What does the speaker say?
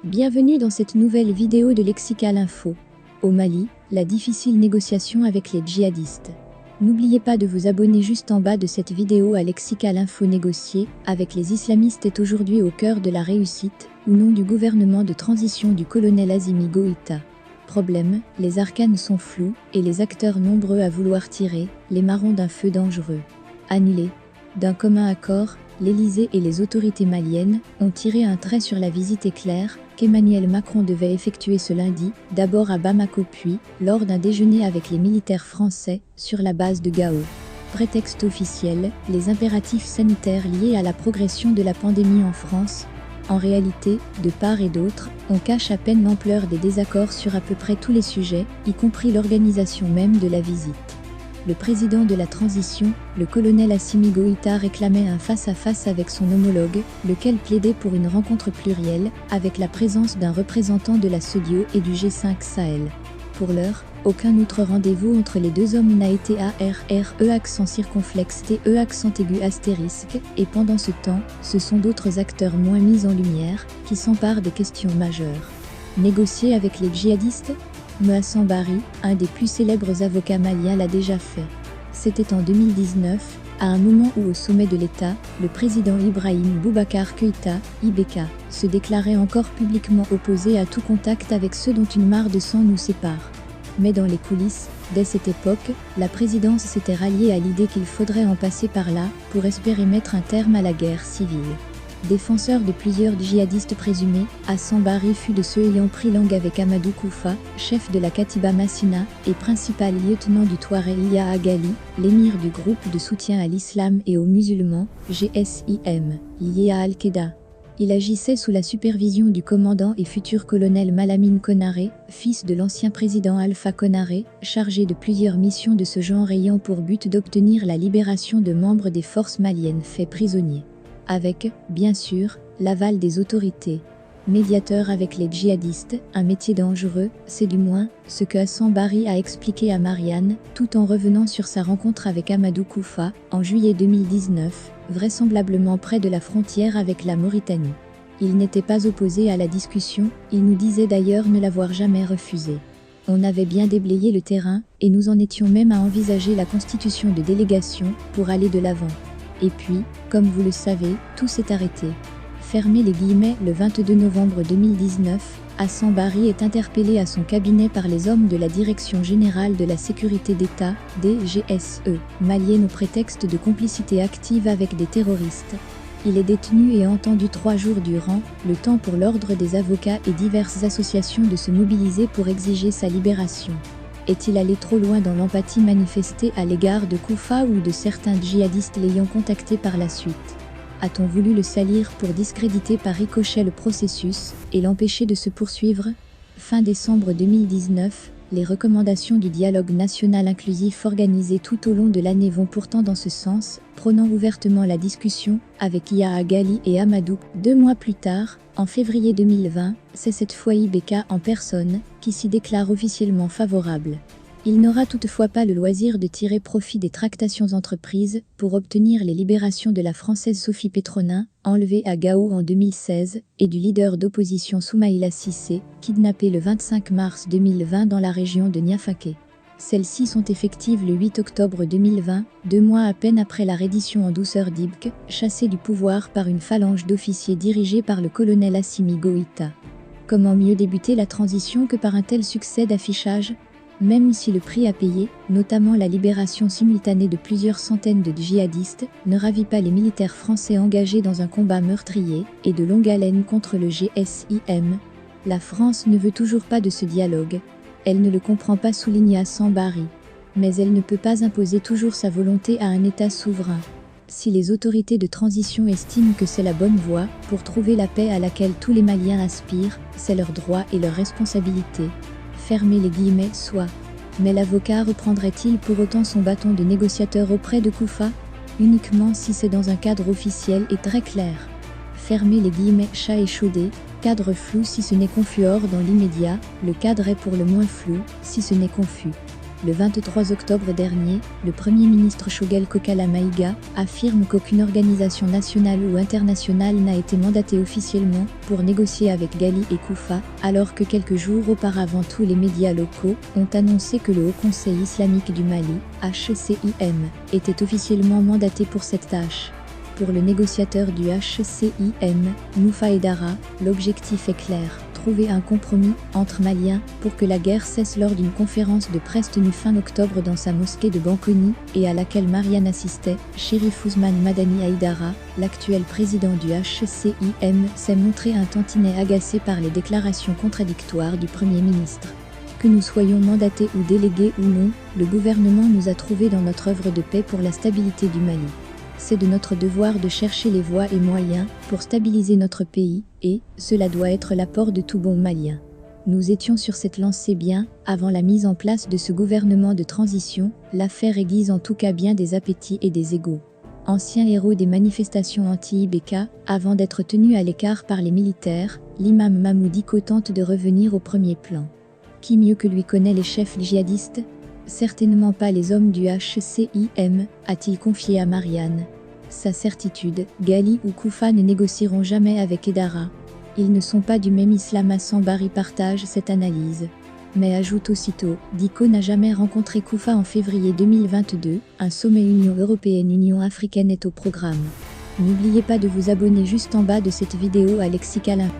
Bienvenue dans cette nouvelle vidéo de Lexical Info. Au Mali, la difficile négociation avec les djihadistes. N'oubliez pas de vous abonner juste en bas de cette vidéo à Lexical Info. Négocier avec les islamistes est aujourd'hui au cœur de la réussite, ou non, du gouvernement de transition du colonel Assimi Goïta. Problème, les arcanes sont flous, et les acteurs nombreux à vouloir tirer les marrons d'un feu dangereux. Annulé. D'un commun accord, l'Élysée et les autorités maliennes ont tiré un trait sur la visite éclair qu'Emmanuel Macron devait effectuer ce lundi, d'abord à Bamako puis, lors d'un déjeuner avec les militaires français, sur la base de Gao. Prétexte officiel, les impératifs sanitaires liés à la progression de la pandémie en France. En réalité, de part et d'autre, on cache à peine l'ampleur des désaccords sur à peu près tous les sujets, y compris l'organisation même de la visite. Le président de la transition, le colonel Assimi Goïta, réclamait un face-à-face avec son homologue, lequel plaidait pour une rencontre plurielle, avec la présence d'un représentant de la CEDEAO et du G5 Sahel. Pour l'heure, aucun autre rendez-vous entre les deux hommes n'a été ARRE accent circonflexe TE accent aigu astérisque, et pendant ce temps, ce sont d'autres acteurs moins mis en lumière, qui s'emparent des questions majeures. Négocier avec les djihadistes ? Mohassan Bari, un des plus célèbres avocats maliens, l'a déjà fait. C'était en 2019, à un moment où au sommet de l'État, le président Ibrahim Boubacar Keïta, IBK, se déclarait encore publiquement opposé à tout contact avec ceux dont une mare de sang nous sépare. Mais dans les coulisses, dès cette époque, la présidence s'était ralliée à l'idée qu'il faudrait en passer par là pour espérer mettre un terme à la guerre civile. Défenseur de plusieurs djihadistes présumés, Mohassan Bari fut de ceux ayant pris langue avec Amadou Koufa, chef de la Katiba Massina, et principal lieutenant du Touareg Yahya Gali, l'émir du groupe de soutien à l'islam et aux musulmans, GSIM, lié à Al-Qaïda. Il agissait sous la supervision du commandant et futur colonel Malamine Konaré, fils de l'ancien président Alpha Konaré, chargé de plusieurs missions de ce genre ayant pour but d'obtenir la libération de membres des forces maliennes faits prisonniers. Avec, bien sûr, l'aval des autorités. Médiateur avec les djihadistes, un métier dangereux, c'est du moins ce que Mohassan Bari a expliqué à Marianne, tout en revenant sur sa rencontre avec Amadou Koufa, en juillet 2019, vraisemblablement près de la frontière avec la Mauritanie. Il n'était pas opposé à la discussion, il nous disait d'ailleurs ne l'avoir jamais refusée. On avait bien déblayé le terrain, et nous en étions même à envisager la constitution de délégations pour aller de l'avant. Et puis, comme vous le savez, tout s'est arrêté. Fermez les guillemets, le 22 novembre 2019, Mohassan Bari est interpellé à son cabinet par les hommes de la Direction générale de la sécurité d'État, DGSE, malienne au prétexte de complicité active avec des terroristes. Il est détenu et entendu 3 jours durant, le temps pour l'ordre des avocats et diverses associations de se mobiliser pour exiger sa libération. Est-il allé trop loin dans l'empathie manifestée à l'égard de Koufa ou de certains djihadistes l'ayant contacté par la suite? A-t-on voulu le salir pour discréditer par ricochet le processus et l'empêcher de se poursuivre? Fin décembre 2019, les recommandations du dialogue national inclusif organisé tout au long de l'année vont pourtant dans ce sens, prônant ouvertement la discussion avec Yahya Gali et Amadou. 2 mois plus tard, en février 2020, c'est cette fois IBK en personne qui s'y déclare officiellement favorable. Il n'aura toutefois pas le loisir de tirer profit des tractations entreprises pour obtenir les libérations de la Française Sophie Pétronin, enlevée à Gao en 2016, et du leader d'opposition Soumaïla Cissé, kidnappé le 25 mars 2020 dans la région de Niafake. Celles-ci sont effectives le 8 octobre 2020, 2 mois à peine après la reddition en douceur d'Ibk, chassé du pouvoir par une phalange d'officiers dirigés par le colonel Assimi Goïta. Comment mieux débuter la transition que par un tel succès d'affichage ? Même si le prix à payer, notamment la libération simultanée de plusieurs centaines de djihadistes, ne ravit pas les militaires français engagés dans un combat meurtrier et de longue haleine contre le GSIM, la France ne veut toujours pas de ce dialogue. Elle ne le comprend pas, souligne Mohassan Bari. Mais elle ne peut pas imposer toujours sa volonté à un État souverain. Si les autorités de transition estiment que c'est la bonne voie pour trouver la paix à laquelle tous les Maliens aspirent, c'est leur droit et leur responsabilité. Fermez les guillemets, soit. Mais l'avocat reprendrait-il pour autant son bâton de négociateur auprès de Koufa? Uniquement si c'est dans un cadre officiel et très clair. Fermez les guillemets, chat échaudé, cadre flou si ce n'est confus. Or dans l'immédiat, le cadre est pour le moins flou, si ce n'est confus. Le 23 octobre dernier, le Premier ministre Choguel Kokala Maïga affirme qu'aucune organisation nationale ou internationale n'a été mandatée officiellement pour négocier avec Ghali et Koufa, alors que quelques jours auparavant tous les médias locaux ont annoncé que le Haut Conseil islamique du Mali, HCIM, était officiellement mandaté pour cette tâche. Pour le négociateur du HCIM, Moufa Aidara, l'objectif est clair. Trouver un compromis entre Maliens pour que la guerre cesse lors d'une conférence de presse tenue fin octobre dans sa mosquée de Banconi et à laquelle Marianne assistait. Chérif Ousmane Madani Aïdara, l'actuel président du HCIM, s'est montré un tantinet agacé par les déclarations contradictoires du Premier ministre. Que nous soyons mandatés ou délégués ou non, le gouvernement nous a trouvés dans notre œuvre de paix pour la stabilité du Mali. C'est de notre devoir de chercher les voies et moyens pour stabiliser notre pays, et cela doit être l'apport de tout bon Malien. Nous étions sur cette lancée bien avant la mise en place de ce gouvernement de transition. L'affaire aiguise en tout cas bien des appétits et des égos. Ancien héros des manifestations anti-IBK, avant d'être tenu à l'écart par les militaires, l'imam Mamoudiko tente de revenir au premier plan. Qui mieux que lui connaît les chefs djihadistes ? Certainement pas les hommes du HCIM, a-t-il confié à Marianne. Sa certitude, Ghali ou Koufa ne négocieront jamais avec Aidara. Ils ne sont pas du même islam. Hassan Bari partage cette analyse. Mais ajoute aussitôt, Diko n'a jamais rencontré Koufa en février 2022, un sommet Union Européenne-Union Africaine est au programme. N'oubliez pas de vous abonner juste en bas de cette vidéo à Lexical Info.